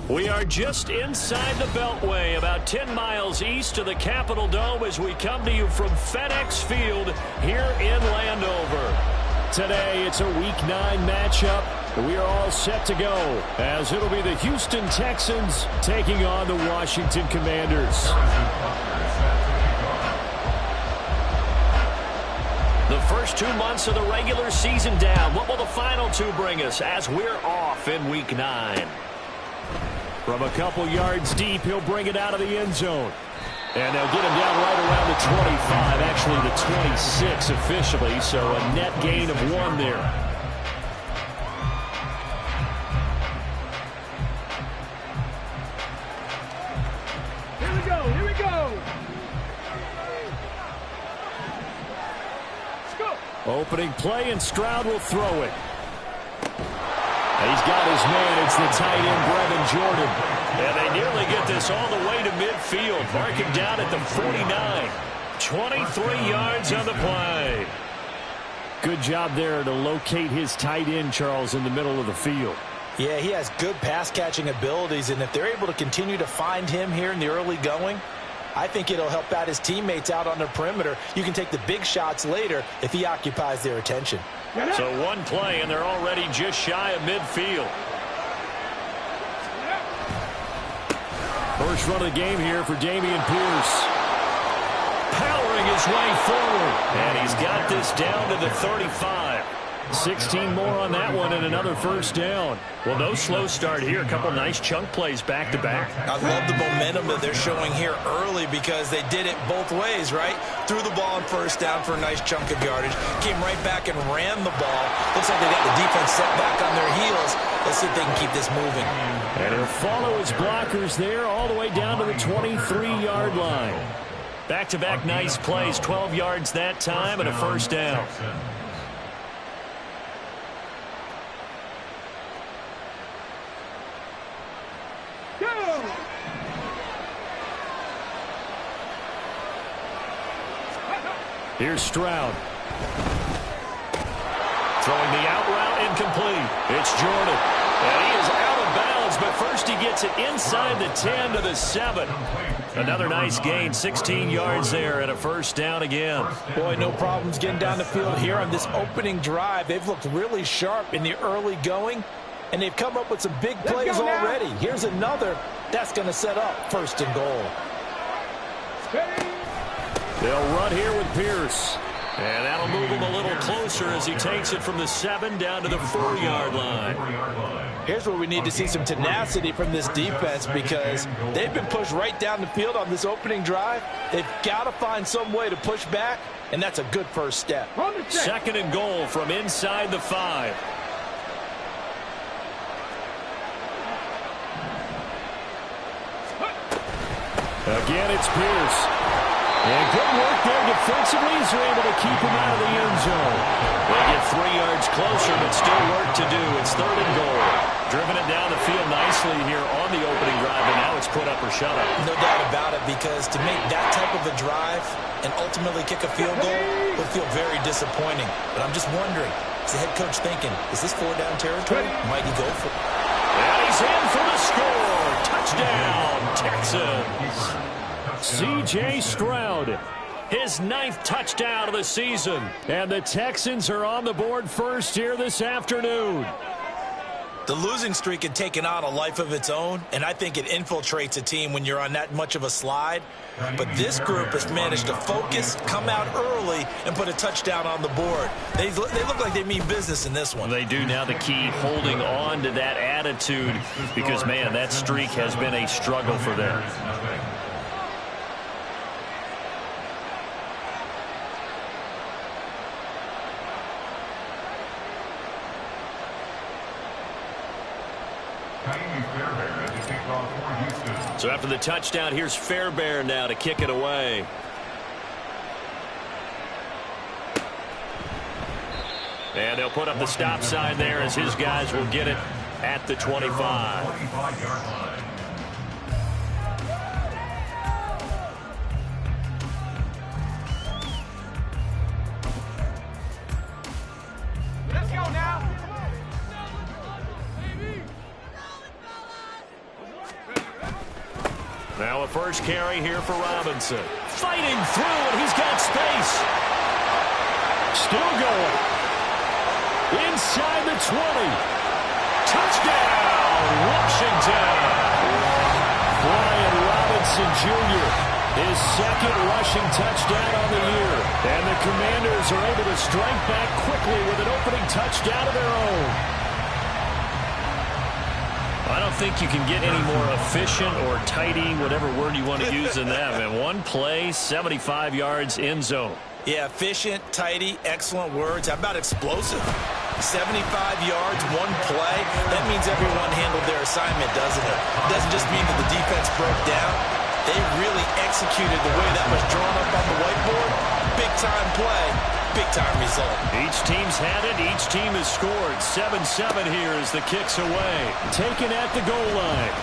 We are just inside the Beltway, about 10 miles east of the Capitol Dome as we come to you from FedEx Field here in Landover. Today, it's a Week 9 matchup. We are all set to go as it'll be the Houston Texans taking on the Washington Commanders. The first 2 months of the regular season down. What will the final 2 bring us as we're off in Week 9? From a couple yards deep, he'll bring it out of the end zone. And they'll get him down right around the 25, actually the 26 officially, so a net gain of 1 there. Here we go. Let's go. Opening play, and Stroud will throw it. He's got his man. It's the tight end, Brevin Jordan. And they nearly get this all the way to midfield. Mark him down at the 49. 23 yards on the play. Good job there to locate his tight end, Charles, in the middle of the field. Yeah, he has good pass-catching abilities, and if they're able to continue to find him here in the early going, I think it'll help out his teammates out on the perimeter. You can take the big shots later if he occupies their attention. So 1 play, and they're already just shy of midfield. First run of the game here for Dameon Pierce. Powering his way forward. And he's got this down to the 35. 16 more on that one and another first down. Well, no slow start here. A couple nice chunk plays back-to-back. I love the momentum that they're showing here early because they did it both ways, right? Threw the ball on first down for a nice chunk of yardage. Came right back and ran the ball. Looks like they got the defense set back on their heels. Let's see if they can keep this moving. And he'll follow his blockers there all the way down to the 23-yard line. Back-to-back nice plays. 12 yards that time and a first down. Here's Stroud. Throwing the out route, incomplete. It's Jordan. And he is out of bounds, but first he gets it inside the 10 to the 7. Another nice gain, 16 yards there and a first down again. Boy, no problems getting down the field here on this opening drive. They've looked really sharp in the early going, and they've come up with some big plays already. Here's another. That's going to set up first and goal. They'll run here with Pierce. And that'll move him a little closer as he takes it from the 7 down to the 4-yard line. Here's where we need to see some tenacity from this defense because they've been pushed right down the field on this opening drive. They've got to find some way to push back, and that's a good first step. Second and goal from inside the 5. Again, it's Pierce. And good work there defensively as they're able to keep him out of the end zone. They get 3 yards closer, but still work to do. It's third and goal. Driven it down the field nicely here on the opening drive, and now it's put up or shut up. No doubt about it, because to make that type of a drive and ultimately kick a field goal would feel very disappointing. But I'm just wondering, is the head coach thinking, is this 4-down territory? Might he go for it? And he's in for the score. Touchdown, Texans. C.J. Stroud, his 9th touchdown of the season. And the Texans are on the board first here this afternoon. The losing streak had taken on a life of its own, and I think it infiltrates a team when you're on that much of a slide. But this group has managed to focus, come out early, and put a touchdown on the board. They look like they mean business in this one. They do. Now the key, holding on to that attitude, because, man, that streak has been a struggle for them. So after the touchdown, here's Fairbairn now to kick it away. And they'll put up the stop sign there as his guys will get it at the 25. So a first carry here for Robinson. Fighting through, and he's got space. Still going. Inside the 20. Touchdown, Washington. Brian Robinson Jr., his second rushing touchdown on the year. And the Commanders are able to strike back quickly with an opening touchdown of their own. I don't think you can get any more efficient or tidy, whatever word you want to use in that. And one play, 75 yards, end zone. Yeah, efficient, tidy, excellent words. How about explosive? 75 yards, one play. That means everyone handled their assignment, doesn't it? It doesn't just mean that the defense broke down. They really executed the way that was drawn up on the whiteboard. Big-time play, big-time result. Each team's had it. Each team has scored. 7-7 here as the kick's away. Taken at the goal line.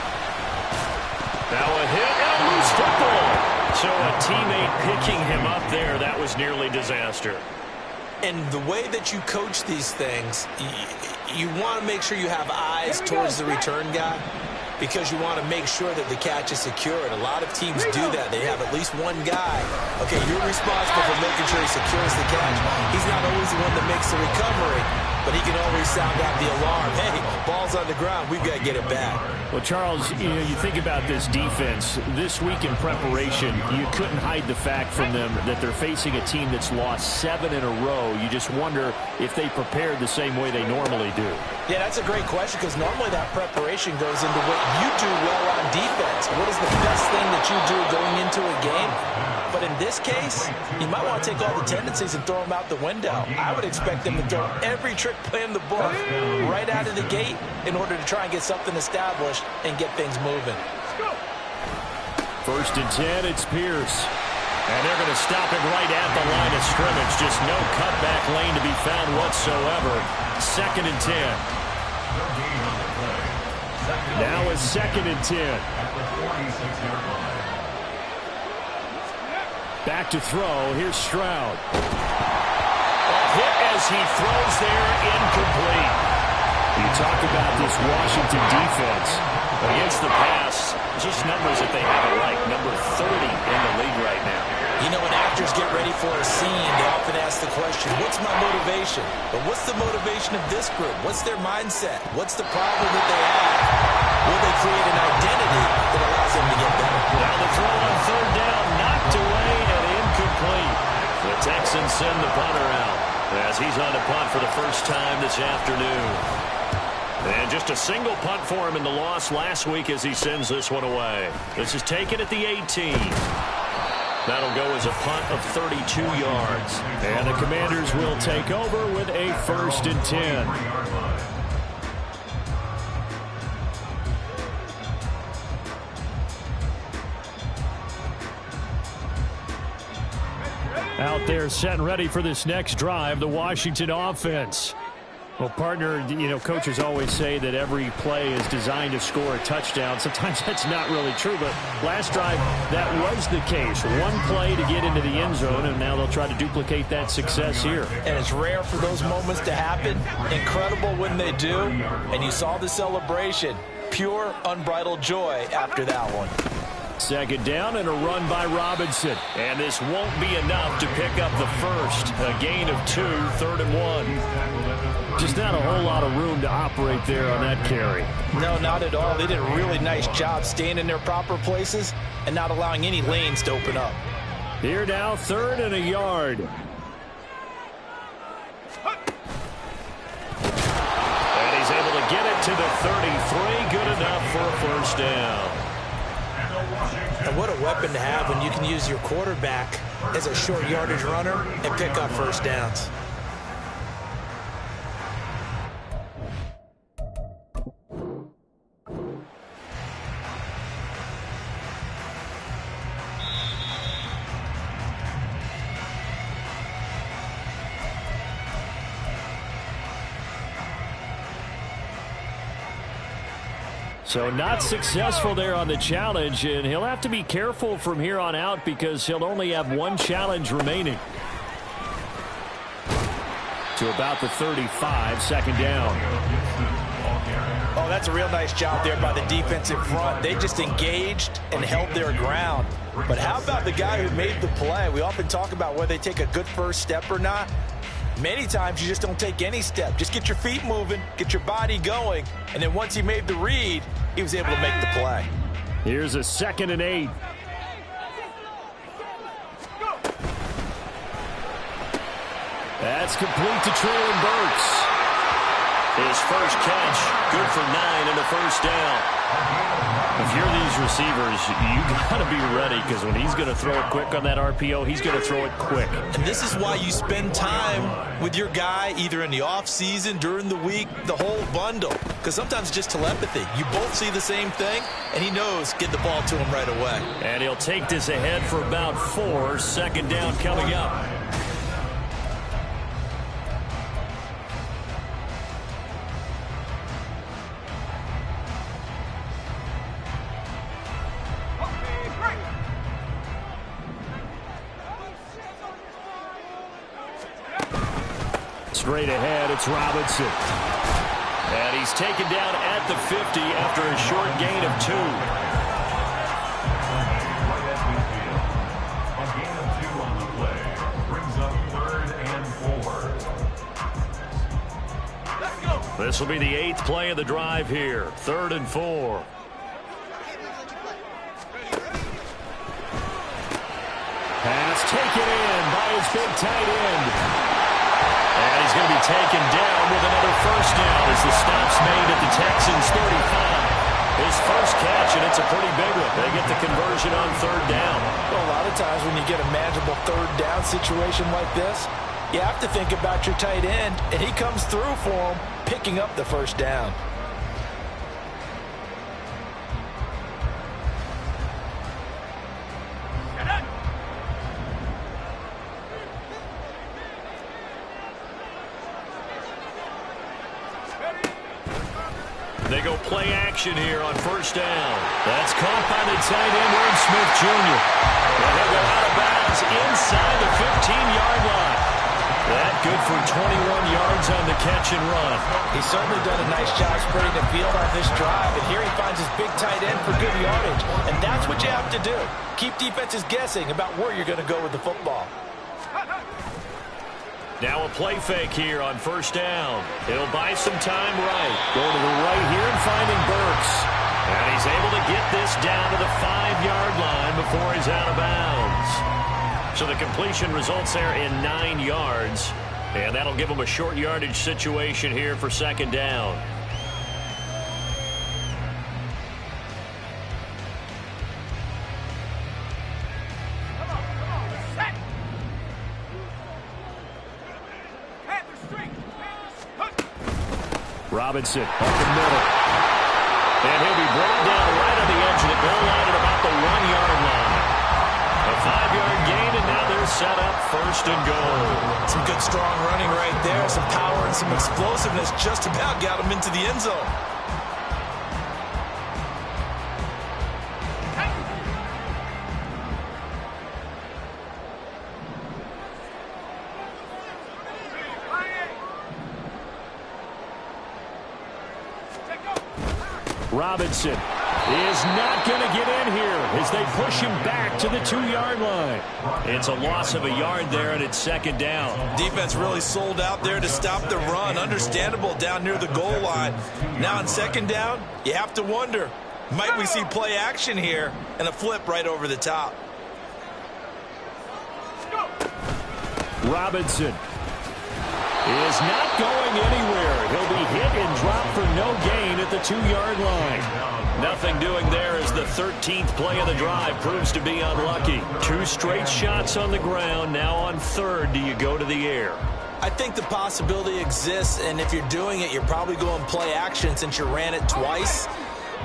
Now a hit and a loose football. So a teammate picking him up there, that was nearly disaster. And the way that you coach these things, you want to make sure you have eyes towards the return guy, because you want to make sure that the catch is secured. A lot of teams do that. They have at least one guy. Okay, you're responsible for making sure he secures the catch. He's not always the one that makes the recovery, but he can always sound out the alarm. Hey, ball's on the ground. We've got to get it back. Well, Charles, you think about this defense. This week in preparation, you couldn't hide the fact from them that they're facing a team that's lost 7 in a row. You just wonder if they prepared the same way they normally do. Yeah, that's a great question, because normally that preparation goes into what you do well on defense. What is the best thing that you do going into a game? But in this case, you might want to take all the tendencies and throw them out the window. I would expect them to throw every trick play in the book right out of the gate in order to try and get something established and get things moving. First and 10, it's Pierce. And they're going to stop it right at the line of scrimmage. Just no cutback lane to be found whatsoever. Second and 10. Now a second and 10. Back to throw. Here's Stroud. Hit as he throws there, incomplete. You talk about this Washington defense against the pass. Just numbers that they have it like. Number 30 in the league right now. You know, when actors get ready for a scene, they often ask the question, what's my motivation? But what's the motivation of this group? What's their mindset? What's the problem that they have? Will they create an identity that allows them to get better? Now the throw on third down, knocked away and incomplete. The Texans send the punter out as he's on the punt for the first time this afternoon. And just a single punt for him in the loss last week as he sends this one away. This is taken at the 18. That'll go as a punt of 32 yards. And the Commanders will take over with a first and 10. Out there set and ready for this next drive, the Washington offense. Well, partner, coaches always say that every play is designed to score a touchdown. Sometimes that's not really true, but last drive, that was the case. One play to get into the end zone, and now they'll try to duplicate that success here. And it's rare for those moments to happen. Incredible when they do. And you saw the celebration. Pure, unbridled joy after that one. Second down and a run by Robinson. And this won't be enough to pick up the first. A gain of 2, 3rd and 1. Just not a whole lot of room to operate there on that carry. No, not at all. They did a really nice job staying in their proper places and not allowing any lanes to open up. Here now, 3rd and a yard. And he's able to get it to the 33. Good enough for a first down. And what a weapon to have when you can use your quarterback as a short yardage runner and pick up first downs. So not successful there on the challenge, and he'll have to be careful from here on out because he'll only have one challenge remaining. To about the 35, second down. Oh, that's a real nice job there by the defensive front. They just engaged and held their ground. But how about the guy who made the play? We often talk about whether they take a good first step or not. Many times you just don't take any step. Just get your feet moving, get your body going, and then once he made the read, he was able to make the play. Here's a 2nd and 8. That's complete to Traylon Burks. His first catch, good for 9 and a first down. If you're these receivers, you got to be ready, because when he's going to throw it quick on that RPO, he's going to throw it quick. And this is why you spend time with your guy either in the offseason, during the week, the whole bundle. Because sometimes it's just telepathy. You both see the same thing, and he knows get the ball to him right away. And he'll take this ahead for about 4. 2nd down coming up. Straight ahead, it's Robinson. And he's taken down at the 50 after a short gain of 2. A gain of 2 on the play brings up 3rd and 4. This will be the 8th play of the drive here. 3rd and 4. Pass taken in by his big tight end. And he's going to be taken down with another first down as the stop's made at the Texans' 35. His first catch, and it's a pretty big one. They get the conversion on 3rd down. Well, a lot of times when you get a manageable 3rd down situation like this, you have to think about your tight end, and he comes through for him, picking up the first down. They go play action here on 1st down. That's caught by the tight end, Irv Smith Jr. And he'll go out of bounds inside the 15-yard line. That good for 21 yards on the catch and run. He's certainly done a nice job spreading the field on this drive, and here he finds his big tight end for good yardage. And that's what you have to do. Keep defenses guessing about where you're going to go with the football. Now a play fake here on 1st down. He'll buy some time right. Going to the right here and finding Burks. And he's able to get this down to the 5-yard line before he's out of bounds. So the completion results there in 9 yards. And that'll give him a short yardage situation here for 2nd down. Robinson up the middle. And he'll be brought down right on the edge of the goal line at about the 1-yard line. A 5-yard gain, and now they're set up 1st and goal. Some good strong running right there. Some power and some explosiveness just about got him into the end zone. Robinson is not going to get in here as they push him back to the 2-yard line. It's a loss of a yard there, and it's 2nd down. Defense really sold out there to stop the run. Understandable down near the goal line. Now on 2nd down, you have to wonder, might we see play action here and a flip right over the top? Robinson is not going anywhere. He'll be hit and dropped for no gain at the 2-yard line. Nothing doing there as the 13th play of the drive proves to be unlucky. 2 straight shots on the ground. Now on 3rd, do you go to the air? I think the possibility exists, and if you're doing it, you're probably going play action since you ran it twice.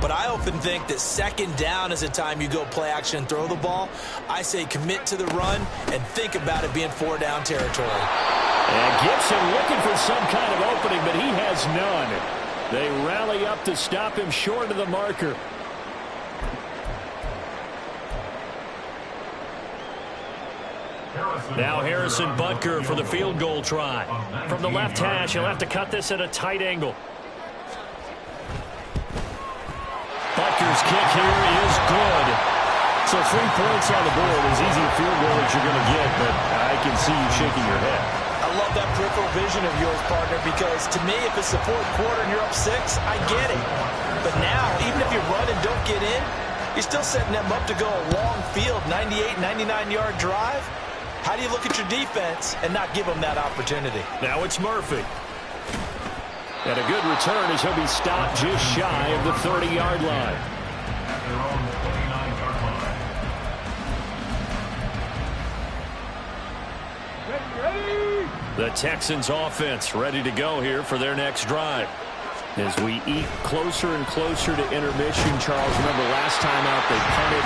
But I often think that 2nd down is the time you go play action and throw the ball. I say commit to the run and think about it being 4-down territory. And Gibson looking for some kind of opening, but he has none. They rally up to stop him short of the marker. Now Harrison Butker for the field goal try. From the left hash, he'll have to cut this at a tight angle. Answer's kick here is good. So 3 points on the board, as easy a field goal as you're going to get, but I can see you shaking your head. I love that peripheral vision of yours, partner, because to me, if it's the fourth quarter and you're up 6, I get it. But now, even if you run and don't get in, you're still setting them up to go a long field, 98, 99-yard drive. How do you look at your defense and not give them that opportunity? Now it's Murphy. And a good return as he'll be stopped just shy of the 30-yard line. At their own 29-yard line. The Texans offense ready to go here for their next drive. As we eat closer and closer to intermission, Charles, remember last time out they punted.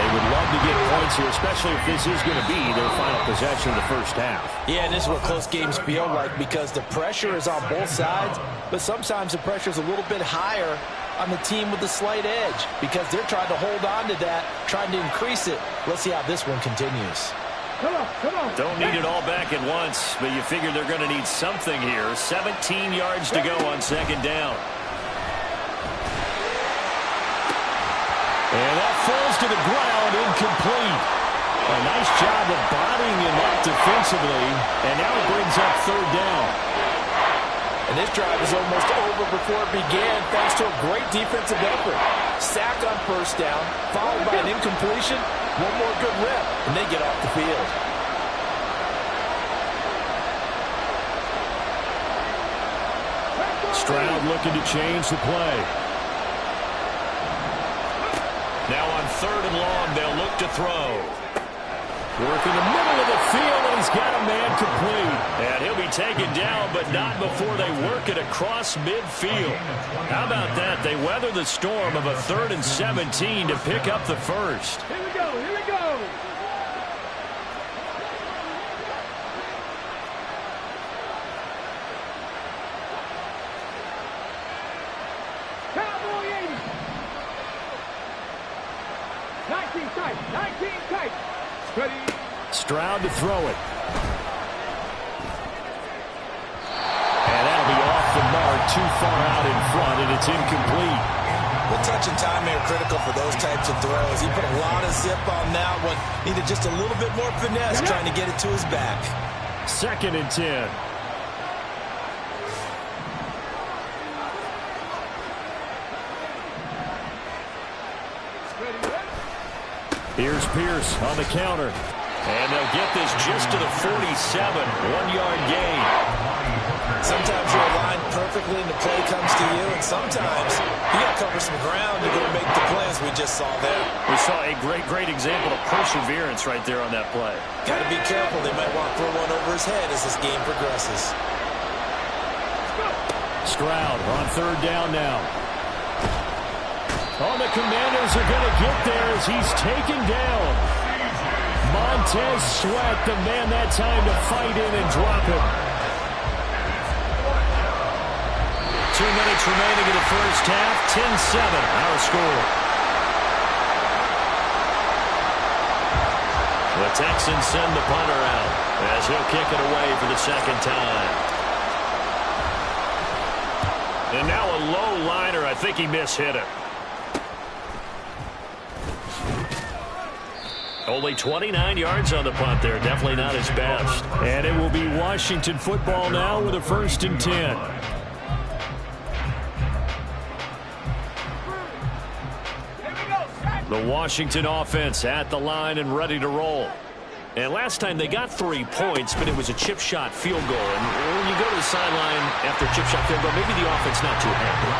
They would love to get points here, especially if this is going to be their final possession of the first half. Yeah, and this is what close games feel like because the pressure is on both sides, but sometimes the pressure is a little bit higher on the team with the slight edge because they're trying to hold on to that, trying to increase it. Let's see how this one continues. Come on. Don't need it all back at once, but you figure they're going to need something here. 17 yards to go on second down. And that falls to the ground, incomplete. A nice job of bodying him up defensively, and now it brings up third down. And this drive is almost over before it began thanks to a great defensive effort. Sack on first down, followed by an incompletion. One more good rep, and they get off the field. Stroud looking to change the play. Now on third and long, they'll look to throw. Working the middle of the field, and he's got a man complete. And he'll be taken down, but not before they work it across midfield. How about that? They weather the storm of a 3rd and 17 to pick up the first. Here we go. Cowboy 80. 19 tight. Ready. Stroud to throw it. And that'll be off the mark, too far out in front, and it's incomplete. The touch and timing are critical for those types of throws. He put a lot of zip on that one. Needed just a little bit more finesse trying to get it to his back. 2nd and 10. Here's Pierce on the counter. And they'll get this just to the 47. 1-yard gain. Sometimes you're aligned perfectly and the play comes to you, and sometimes you got to cover some ground to go make the plays we just saw there. We saw a great example of perseverance right there on that play. Got to be careful. They might want to throw one over his head as this game progresses. Stroud on third down now. Oh, the Commanders are going to get there as he's taken down. Montez Sweat, the man that time to fight in and drop him. 2 minutes remaining in the first half. 10-7, our score. The Texans send the punter out as he'll kick it away for the second time. And now a low liner. I think he mishit it. Only 29 yards on the punt there. Definitely not his best. And it will be Washington football now with a 1st and 10. The Washington offense at the line and ready to roll. And last time they got 3 points, but it was a chip shot field goal. And when you go to the sideline after a chip shot field goal, maybe the offense not too happy.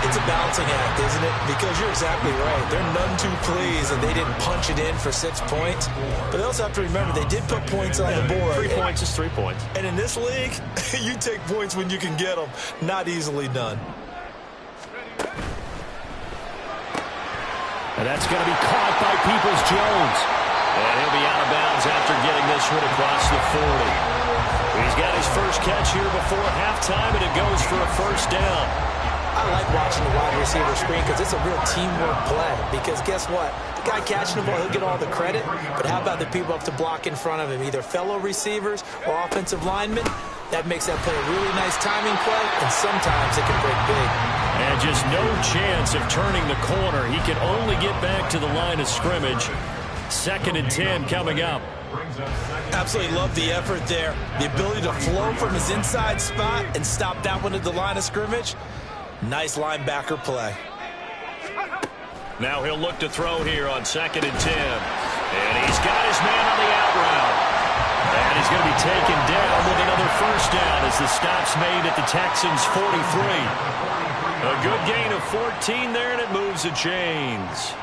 It's a balancing act, isn't it? Because you're exactly right. They're none too pleased that they didn't punch it in for 6 points. But they also have to remember they did put points on the board. 3 points is 3 points. And in this league, you take points when you can get them. Not easily done. And that's going to be caught by Peoples-Jones. And he'll be out of bounds after getting this one across the 40. He's got his first catch here before halftime, and it goes for a first down. I like watching the wide receiver screen because it's a real teamwork play. Because guess what? The guy catching the ball, he'll get all the credit. But how about the people up to block in front of him, either fellow receivers or offensive linemen? That makes that play a really nice timing play, and sometimes it can break big. And just no chance of turning the corner. He can only get back to the line of scrimmage. 2nd and 10 coming up. Absolutely love the effort there. The ability to flow from his inside spot and stop that one at the line of scrimmage. Nice linebacker play. Now he'll look to throw here on 2nd and 10. And he's got his man on the out route. And he's going to be taken down with another first down as the stop's made at the Texans' 43. A good gain of 14 there, and it moves the chains.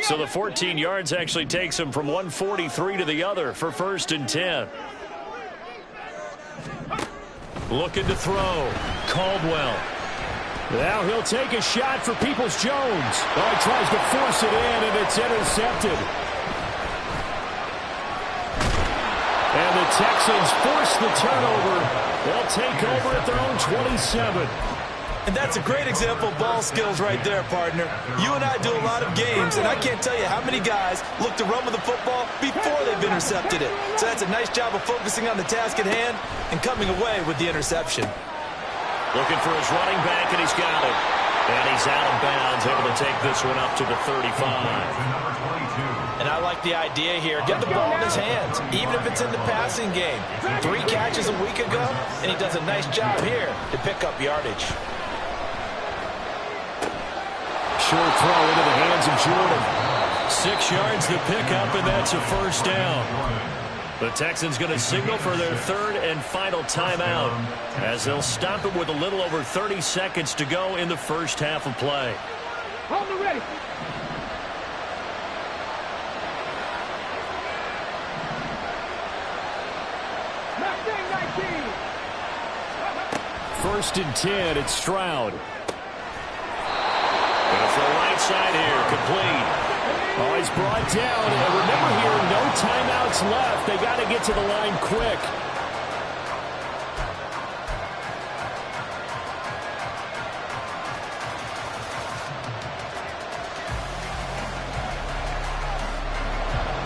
So the 14 yards actually takes him from 143 to the other for 1st and 10. Looking to throw. Caldwell. Now he'll take a shot for Peoples-Jones. Oh, he tries to force it in, and it's intercepted. And the Texans force the turnover. They'll take over at their own 27. And that's a great example of ball skills right there, partner. You and I do a lot of games, and I can't tell you how many guys look to run with the football before they've intercepted it. So that's a nice job of focusing on the task at hand and coming away with the interception. Looking for his running back, and he's got it. And he's out of bounds, able to take this one up to the 35. And I like the idea here. Get the ball in his hands, even if it's in the passing game. 3 catches a week ago, and he does a nice job here to pick up yardage. Short throw into the hands of Jordan. 6 yards to pick up, and that's a first down. The Texans going to signal for their 3rd and final timeout as they'll stop it with a little over 30 seconds to go in the first half of play. Hold it ready. First and 10, it's Stroud. Going to throw right side here, complete. Oh, he's brought down. And remember here, no timeouts left. They got to get to the line quick.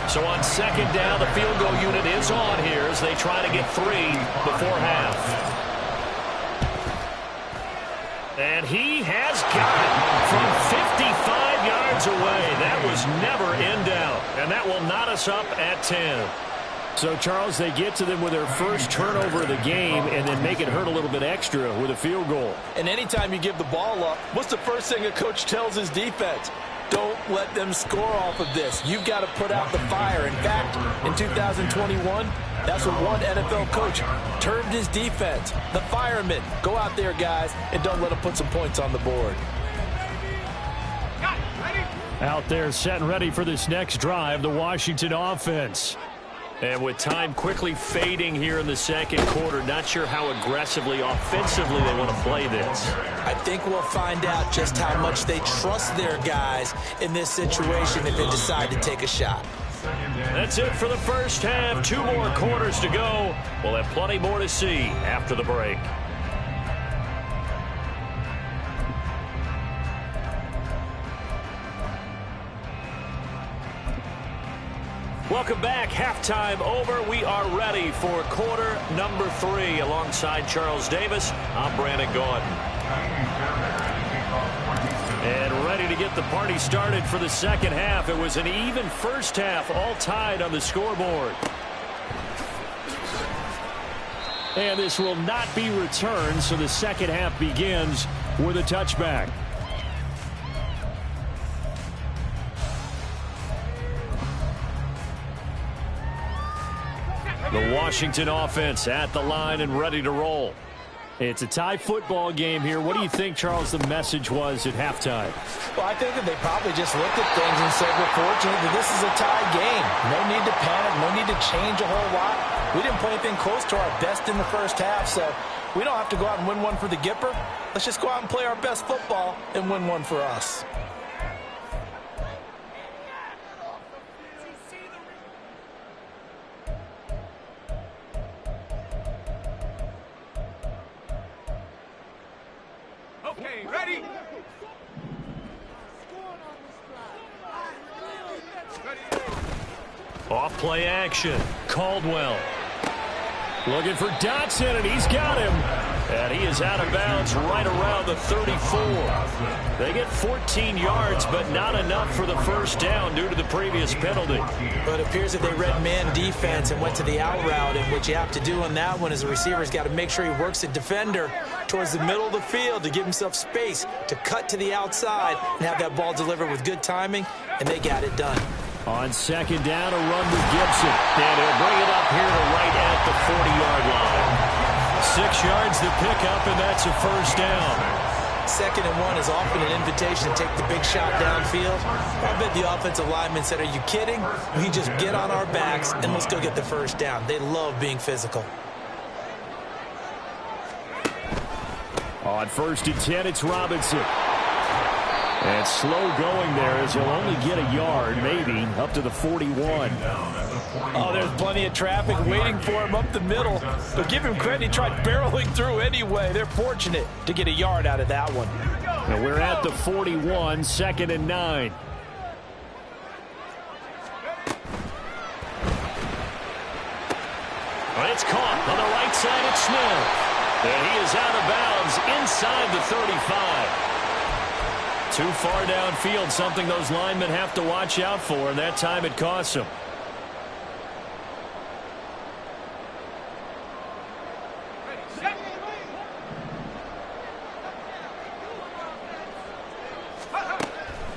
So on 2nd down, the field goal unit is on here as they try to get 3 before half. And he has got it from 55 yards away. That was never in doubt. And that will knot us up at 10. So, Charles, they get to them with their first turnover of the game and then make it hurt a little bit extra with a field goal. And anytime you give the ball up, what's the first thing a coach tells his defense? Don't let them score off of this. You've got to put out the fire. In fact, in 2021, that's what one NFL coach termed his defense. The firemen. Go out there, guys, and don't let them put some points on the board. Out there set and ready for this next drive, the Washington offense. And with time quickly fading here in the 2nd quarter, not sure how aggressively, offensively they want to play this. I think we'll find out just how much they trust their guys in this situation if they decide to take a shot. That's it for the first half. 2 more quarters to go. We'll have plenty more to see after the break. Welcome back. Halftime over. We are ready for quarter number 3. Alongside Charles Davis, I'm Brandon Gaudin. And ready to get the party started for the 2nd half. It was an even first half, all tied on the scoreboard. And this will not be returned, so the 2nd half begins with a touchback. The Washington offense at the line and ready to roll. It's a tie football game here. What do you think, Charles, the message was at halftime? Well, I think that they probably just looked at things and said, we're fortunate that this is a tie game. No need to panic. No need to change a whole lot. We didn't play anything close to our best in the first half, so we don't have to go out and win one for the Gipper. Let's just go out and play our best football and win one for us. Okay, ready? Off play action. Caldwell. Looking for Dotson, and he's got him. And he is out of bounds right around the 34. They get 14 yards, but not enough for the first down due to the previous penalty. But it appears that they read man defense and went to the out route, and what you have to do on that one is the receiver's got to make sure he works the defender towards the middle of the field to give himself space to cut to the outside and have that ball delivered with good timing, and they got it done. On second down, a run with Gibson. And he'll bring it up here to right at the 40-yard line. 6 yards to pick up, and that's a first down. 2nd and 1 is often an invitation to take the big shot downfield. I bet the offensive lineman said, are you kidding? We just get on our backs and let's go get the first down. They love being physical. On 1st and 10, it's Robinson. And slow going there as he'll only get a yard, maybe, up to the 41. Oh, there's plenty of traffic waiting for him up the middle. But give him credit, he tried barreling through anyway. They're fortunate to get a yard out of that one. And we're at the 41, 2nd and 9. Well, it's caught on the right side at Smith. And he is out of bounds inside the 35. Too far downfield, something those linemen have to watch out for, and that time it costs them.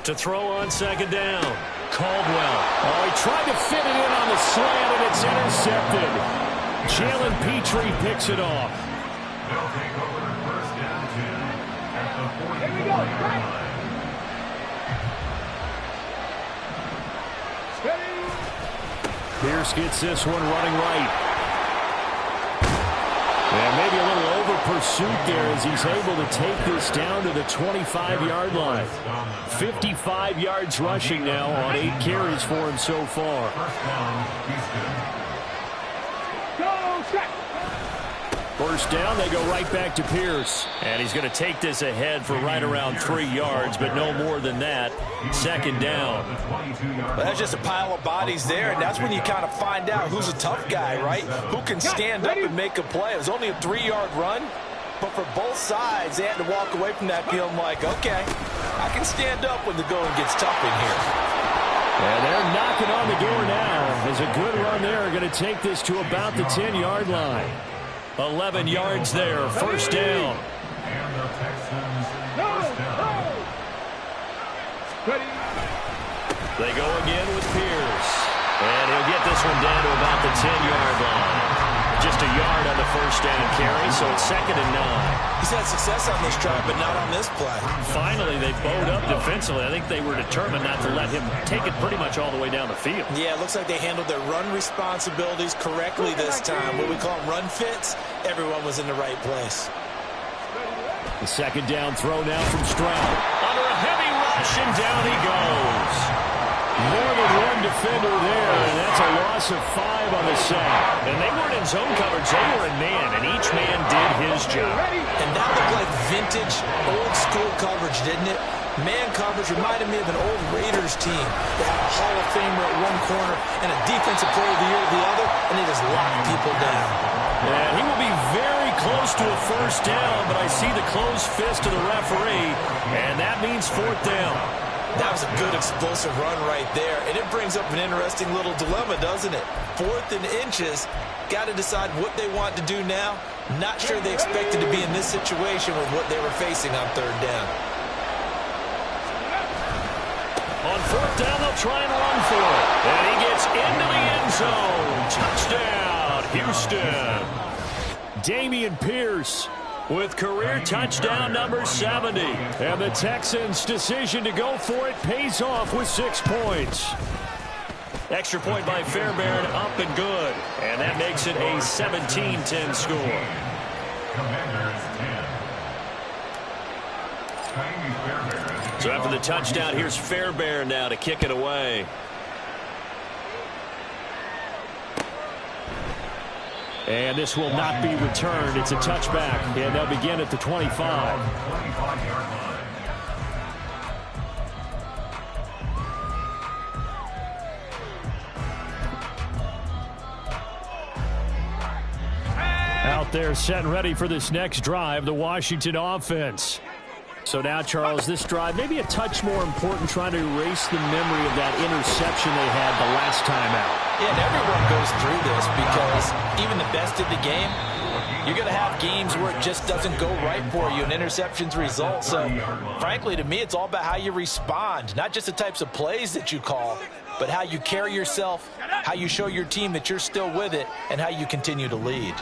To throw on 2nd down, Caldwell. Oh, he tried to fit it in on the slant, and it's intercepted. Jalen Petrie picks it off. They'll take over 1st down 10 at the 40-yard line. Pierce gets this one running right. And maybe a little over pursuit there as he's able to take this down to the 25-yard line. 55 yards rushing now on 8 carries for him so far. First down, they go right back to Pierce. And he's going to take this ahead for right around 3 yards, but no more than that. 2nd down. Well, that's just a pile of bodies there, and that's when you kind of find out who's a tough guy, right? Who can stand up and make a play. It was only a 3-yard run, but for both sides, they had to walk away from that feeling like, okay, I can stand up when the going gets tough in here. And they're knocking on the door now. There's a good run there. Going to take this to about the 10-yard line. 11 yards there, first down. And the Texans first down. They go again with Pierce. And he'll get this one down to about the 10-yard line. Just a yard on the first down carry, so it's 2nd and 9. He's had success on this drive, but not on this play. Finally, they bowed up defensively. I think they were determined not to let him take it pretty much all the way down the field. Yeah, it looks like they handled their run responsibilities correctly this time. What we call them run fits, everyone was in the right place. The 2nd down throw now from Stroud. Under a heavy rush, and down he goes. More than one defender there, and that's a loss of 5 on the sack. And they weren't in zone coverage, they were in man, and each man did his job. And that looked like vintage, old-school coverage, didn't it? Man coverage reminded me of an old Raiders team. They had a Hall of Famer at one corner and a defensive player of the year at the other, and they just locked people down. And he will be very close to a first down, but I see the closed fist of the referee, and that means 4th down. That was a good explosive run right there, and it brings up an interesting little dilemma, doesn't it? 4th and inches, got to decide what they want to do now. Not sure they expected to be in this situation with what they were facing on 3rd down. On 4th down, they'll try and run for it. And he gets into the end zone. Touchdown, Houston. Dameon Pierce with career touchdown number 70. And the Texans' decision to go for it pays off with 6 points. Extra point by Fairbairn, up and good. And that makes it a 17-10 score. Commanders 10. So after the touchdown, here's Fairbairn now to kick it away. And this will not be returned. It's a touchback, and they'll begin at the 25. out there set and ready for this next drive, the Washington offense. So now, Charles, this drive maybe a touch more important, trying to erase the memory of that interception they had the last time out. Yeah, and everyone goes through this because even the best of the game, you're going to have games where it just doesn't go right for you and interceptions result. So, frankly, to me, it's all about how you respond, not just the types of plays that you call, but how you carry yourself, how you show your team that you're still with it, and how you continue to lead.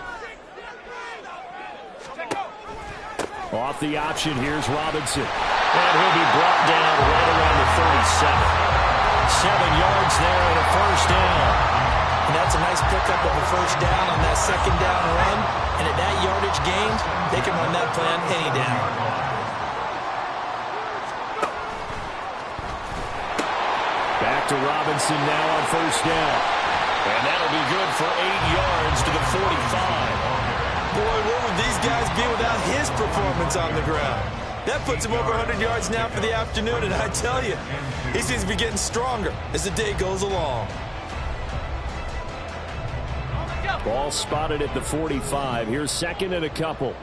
Off the option, here's Robinson. And he'll be brought down right around the 37. 7 yards there and a first down. And that's a nice pickup of a first down on that second down run. And at that yardage gained, they can run that plan any down. Back to Robinson now on first down. And that'll be good for 8 yards to the 45. Boy, where would these guys be without his performance on the ground? That puts him over 100 yards now for the afternoon, and I tell you, he seems to be getting stronger as the day goes along. Ball spotted at the 45. Here's second and a couple.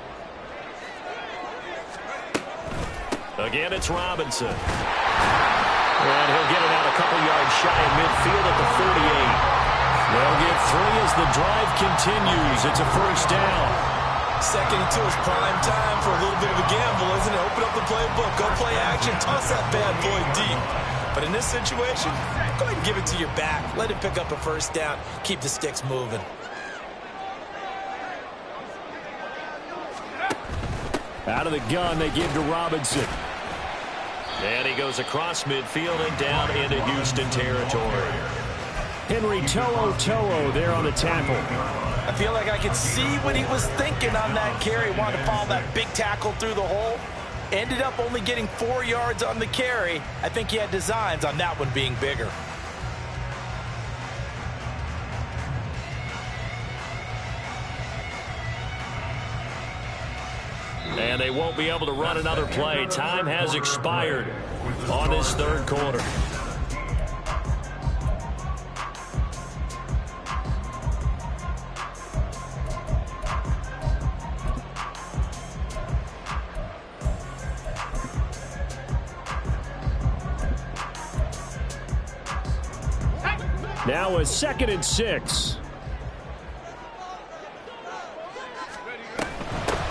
Again, it's Robinson. And he'll get it out a couple yards shy of midfield at the 48. They'll get 3 as the drive continues. It's a first down. Second and 2 is prime time for a little bit of a gamble, isn't it? Open up the playbook, go play action, toss that bad boy deep. But in this situation, go ahead and give it to your back. Let him pick up a first down. Keep the sticks moving. Out of the gun, they give to Robinson. And he goes across midfield and down into Houston territory. Henry To'o there on the tackle. I feel like I could see what he was thinking on that carry. Wanted to follow that big tackle through the hole. Ended up only getting 4 yards on the carry. I think he had designs on that one being bigger. And they won't be able to run another play. Time has expired on this third quarter. Now a 2nd and 6.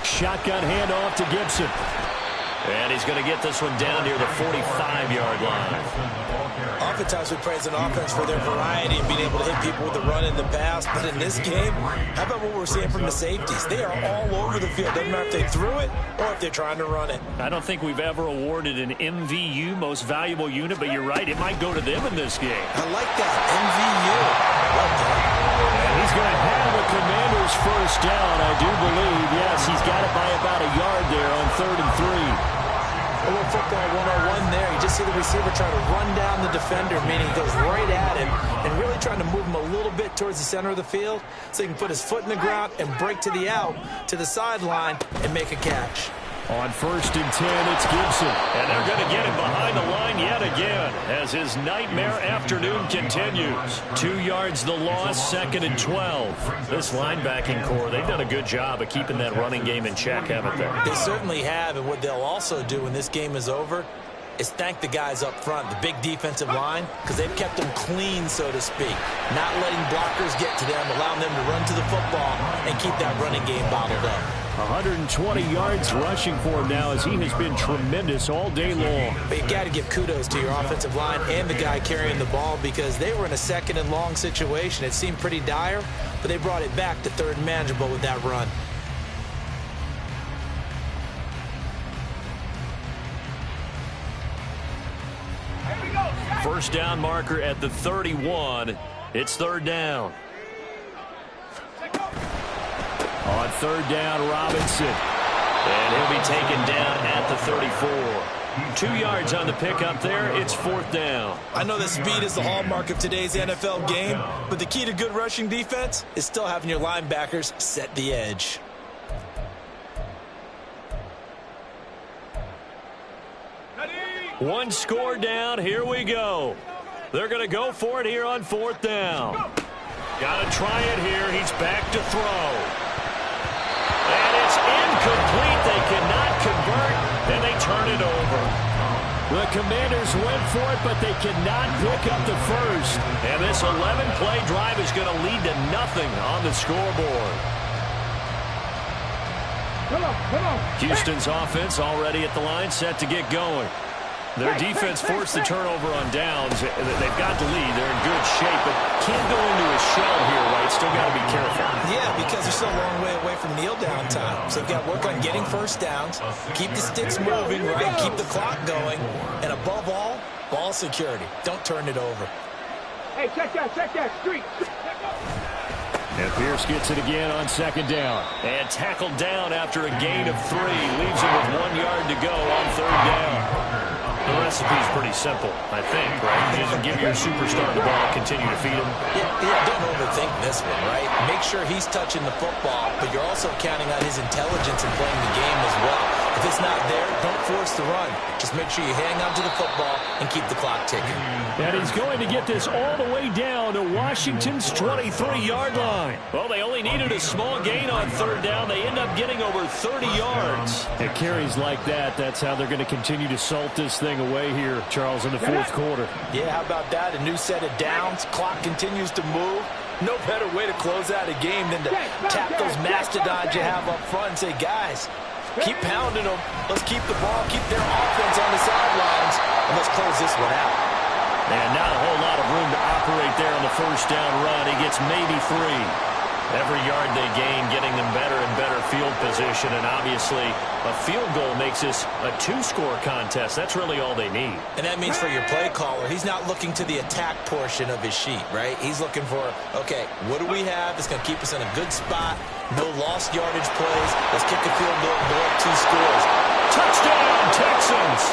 Shotgun handoff to Gibson. And he's going to get this one down near the 45-yard line. Oftentimes we praise an offense for their variety and being able to hit people with the run in the pass. But in this game, how about what we're seeing from the safeties? They are all over the field. Doesn't matter if they threw it or if they're trying to run it. I don't think we've ever awarded an MVU, most valuable unit, but you're right. It might go to them in this game. I like that. MVU. I like that. And he's going to have the Commanders first down, I do believe. Yes, he's got it by about a yard there on 3rd and 3. A little football 101 there. You just see the receiver trying to run down the defender, meaning he goes right at him and really trying to move him a little bit towards the center of the field so he can put his foot in the ground and break to the out, to the sideline, and make a catch. On 1st and 10, it's Gibson. And they're going to get him behind the line yet again as his nightmare afternoon continues. 2 yards the loss, 2nd and 12. This linebacking core, they've done a good job of keeping that running game in check, haven't they? They certainly have, and what they'll also do when this game is over is thank the guys up front, the big defensive line, because they've kept them clean, so to speak. Not letting blockers get to them, allowing them to run to the football and keep that running game bottled up. 120 yards rushing for him now as he has been tremendous all day long. But you got to give kudos to your offensive line and the guy carrying the ball because they were in a 2nd and long situation. It seemed pretty dire, but they brought it back to 3rd and manageable with that run. First down marker at the 31. It's 3rd down. On 3rd down, Robinson. And he'll be taken down at the 34. 2 yards on the pickup there. It's 4th down. I know that speed is the hallmark of today's NFL game, but the key to good rushing defense is still having your linebackers set the edge. One score down. Here we go. They're going to go for it here on 4th down. Got to try it here. He's back to throw. Incomplete. They cannot convert, and they turn it over. The Commanders went for it, but they cannot pick up the first. And this 11-play drive is going to lead to nothing on the scoreboard. Houston's offense already at the line, set to get going. Their defense forced the turnover on downs. They've got the lead. They're in good shape, but can't go into a shell here, right? Still got to be careful. Yeah, because they're still a long way away from kneel down time. So they've got to work on getting first downs, keep the sticks moving, right? Keep the clock going. And above all, ball security. Don't turn it over. Hey, check that, street. And Pierce gets it again on second down. And tackled down after a gain of 3. Leaves him with 1 yard to go on third down. The recipe's pretty simple, I think, right? Just give your superstar the ball, continue to feed him. Yeah, don't overthink this one, right? Make sure he's touching the football, but you're also counting on his intelligence in playing the game as well. If it's not there, don't force the run. Just make sure you hang on to the football and keep the clock ticking. And he's going to get this all the way down to Washington's 23-yard line. Well, they only needed a small gain on third down. They end up getting over 30 yards. It carries like that. That's how they're going to continue to salt this thing away here, Charles, in the fourth quarter. Yeah, how about that? A new set of downs. Clock continues to move. No better way to close out a game than to tap those mastodons you have up front and say, guys, keep pounding them. Let's keep the ball, keep their offense on the sidelines, and let's close this one out. And not a whole lot of room to operate there on the first down run. He gets maybe 3. Every yard they gain, getting them better and better field position. And obviously, a field goal makes this a 2-score contest. That's really all they need. And that means for your play caller, he's not looking to the attack portion of his sheet, right? He's looking for, okay, what do we have that's going to keep us in a good spot? No lost yardage plays. Let's kick the field goal and go up 2 scores. Touchdown, Texans!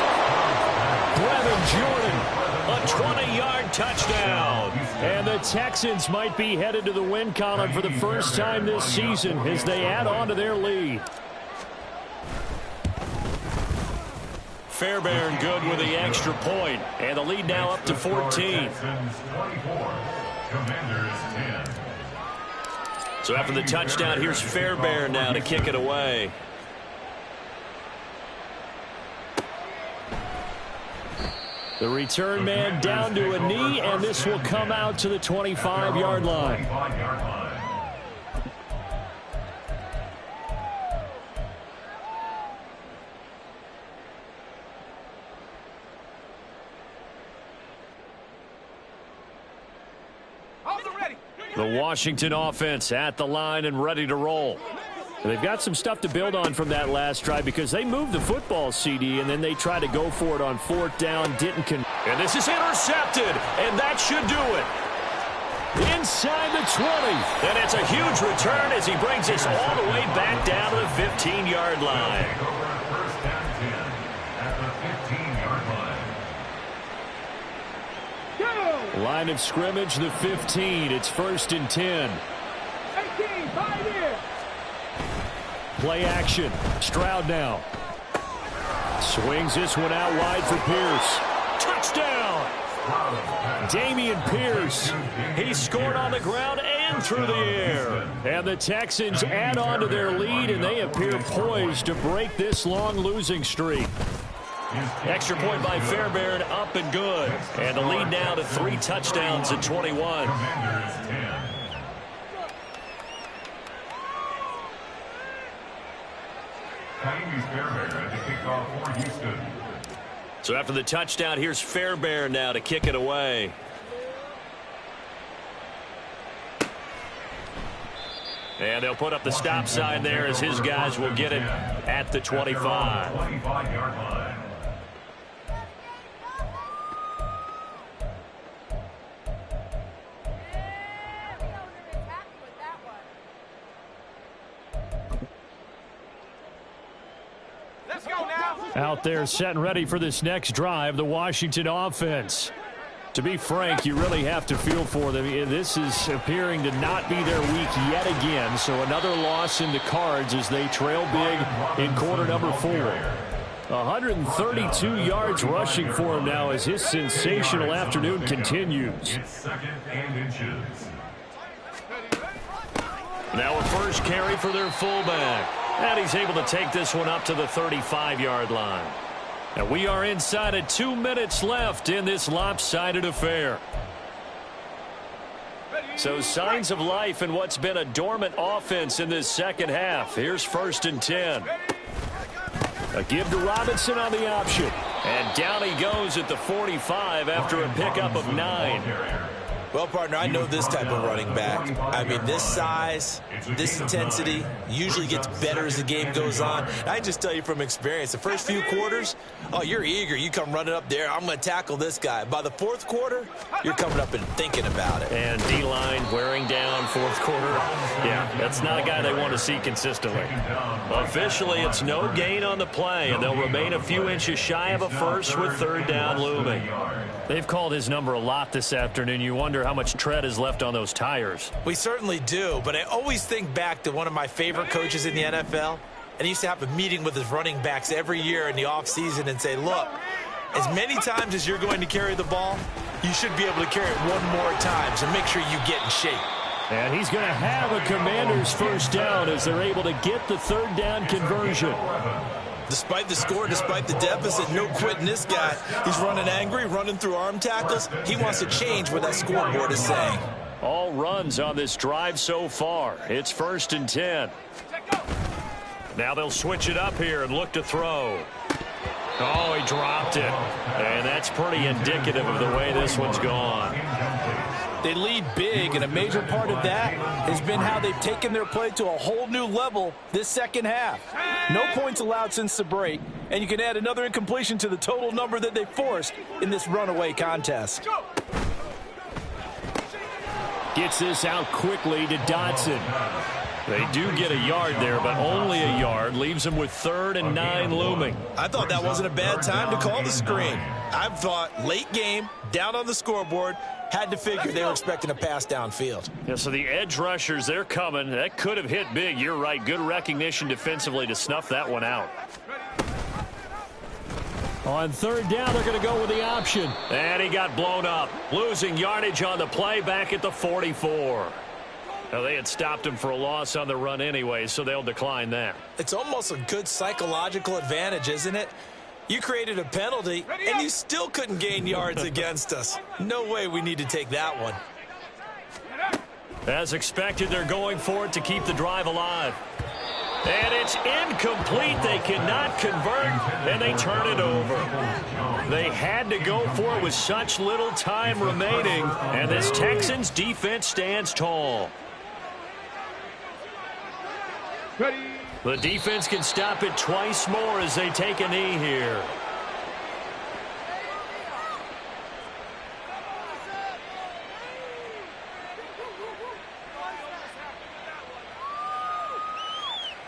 Brevin Jordan, a 20-yard touchdown. And the Texans might be headed to the win column for the first time this season as they add on to their lead. Fairbairn good with the extra point, and the lead now up to 14. So after the touchdown, here's Fairbairn now to kick it away. The return man down to a knee, and this will come out to the 25-yard line. The Washington offense at the line and ready to roll. They've got some stuff to build on from that last drive because they moved the football, CD, and then they tried to go for it on fourth down, and this is intercepted, and that should do it. Inside the 20, and it's a huge return as he brings us all the way back down to the 15-yard line. First down 10 at the 15-yard line. Line of scrimmage, the 15. It's 1st and 10. 18, 5 here. Play action. Stroud now. Swings this one out wide for Pierce. Touchdown! Dameon Pierce. He scored on the ground and through the air. And the Texans add on to their lead, and they appear poised to break this long losing streak. Extra point by Fairbairn, up and good. And the lead now to 3 touchdowns at 21. So after the touchdown, here's Fairbairn now to kick it away. And they'll put up the stop sign there as his guys will get it at the 25. 25-yard line. Out there set and ready for this next drive, the Washington offense. To be frank, you really have to feel for them. This is appearing to not be their week yet again, so another loss in the cards as they trail big in quarter number 4. 132 yards rushing for him now as his sensational afternoon continues. Now a first carry for their fullback. And he's able to take this one up to the 35-yard line. And we are inside of 2 minutes left in this lopsided affair. So signs of life in what's been a dormant offense in this second half. Here's 1st and 10. A give to Robinson on the option. And down he goes at the 45 after a pickup of 9. Well, partner, I know this type of running back. I mean, this size, this intensity usually gets better as the game goes on. I just tell you from experience, the first few quarters, oh, you're eager. You come running up there, I'm going to tackle this guy. By the 4th quarter, you're coming up and thinking about it. And D-line wearing down 4th quarter. Yeah, that's not a guy they want to see consistently. Officially, it's no gain on the play, and they'll remain a few inches shy of a first with 3rd down looming. They've called his number a lot this afternoon. You wonder how much tread is left on those tires. We certainly do, but I always think back to one of my favorite coaches in the NFL, and he used to have a meeting with his running backs every year in the offseason and say, look, as many times as you're going to carry the ball, you should be able to carry it one more time, so make sure you get in shape. And he's going to have a Commanders 1st down as they're able to get the 3rd down conversion. Despite the score, despite the deficit, no quitting this guy. He's running angry, running through arm tackles. He wants to change what that scoreboard is saying. All runs on this drive so far. It's 1st and 10. Now they'll switch it up here and look to throw. Oh, he dropped it. And that's pretty indicative of the way this one's gone. They lead big, and a major part of that has been how they've taken their play to a whole new level this second half. No points allowed since the break, and you can add another incompletion to the total number that they forced in this runaway contest. Gets this out quickly to Dotson. They do get a yard there, but only a yard. Leaves them with 3rd and 9 looming. I thought that wasn't a bad time to call the screen. I thought late game, down on the scoreboard, had to figure they were expecting a pass downfield. Yeah, so the edge rushers, they're coming. That could have hit big. You're right. Good recognition defensively to snuff that one out. On 3rd down, they're going to go with the option. And he got blown up. Losing yardage on the play back at the 44. Now, they had stopped him for a loss on the run anyway, so they'll decline that. It's almost a good psychological advantage, isn't it? You created a penalty, and you still couldn't gain yards against us. No way we need to take that one. As expected, they're going for it to keep the drive alive. And it's incomplete. They cannot convert, and they turn it over. They had to go for it with such little time remaining, and this Texans defense stands tall. Ready. The defense can stop it twice more as they take a knee here.